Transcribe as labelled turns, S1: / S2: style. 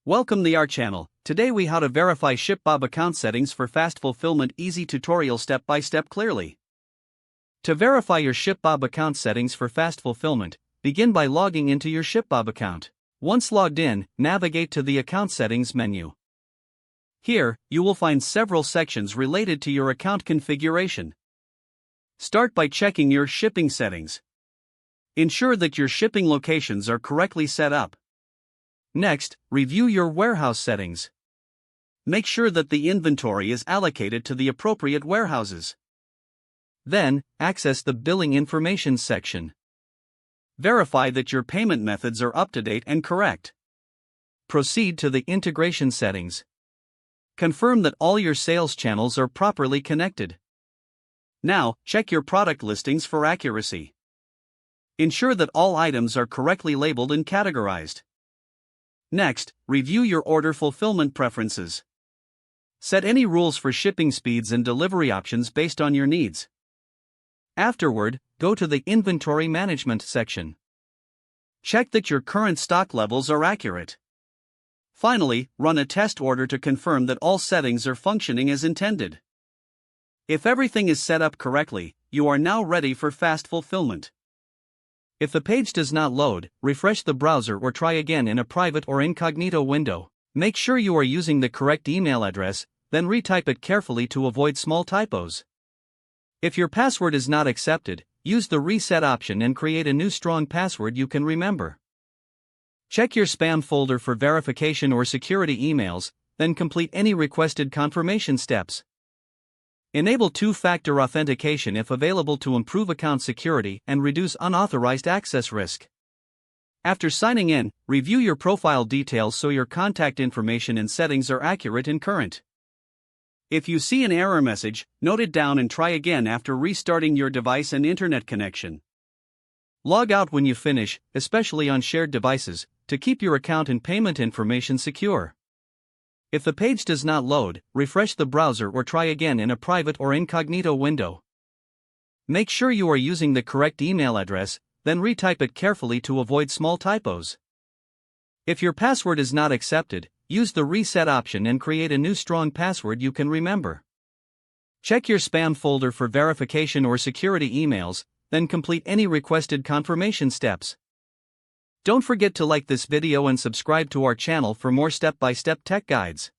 S1: Welcome to our channel. Today we how to verify ShipBob account settings for fast fulfillment. Easy tutorial step by step clearly. To verify your ShipBob account settings for fast fulfillment, begin by logging into your ShipBob account. Once logged in, navigate to the account settings menu. Here, you will find several sections related to your account configuration. Start by checking your shipping settings. Ensure that your shipping locations are correctly set up. Next, review your warehouse settings. Make sure that the inventory is allocated to the appropriate warehouses. Then, access the billing information section. Verify that your payment methods are up to date and correct. Proceed to the integration settings. Confirm that all your sales channels are properly connected. Now, check your product listings for accuracy. Ensure that all items are correctly labeled and categorized. Next, review your order fulfillment preferences. Set any rules for shipping speeds and delivery options based on your needs. Afterward, go to the inventory management section. Check that your current stock levels are accurate. Finally, run a test order to confirm that all settings are functioning as intended. If everything is set up correctly, you are now ready for fast fulfillment. If the page does not load, refresh the browser or try again in a private or incognito window. Make sure you are using the correct email address, then retype it carefully to avoid small typos. If your password is not accepted, use the reset option and create a new strong password you can remember. Check your spam folder for verification or security emails, then complete any requested confirmation steps. Enable two-factor authentication if available to improve account security and reduce unauthorized access risk. After signing in, review your profile details so your contact information and settings are accurate and current. If you see an error message, note it down and try again after restarting your device and internet connection. Log out when you finish, especially on shared devices, to keep your account and payment information secure. If the page does not load, refresh the browser or try again in a private or incognito window. Make sure you are using the correct email address, then retype it carefully to avoid small typos. If your password is not accepted, use the reset option and create a new strong password you can remember. Check your spam folder for verification or security emails, then complete any requested confirmation steps. Don't forget to like this video and subscribe to our channel for more step-by-step tech guides.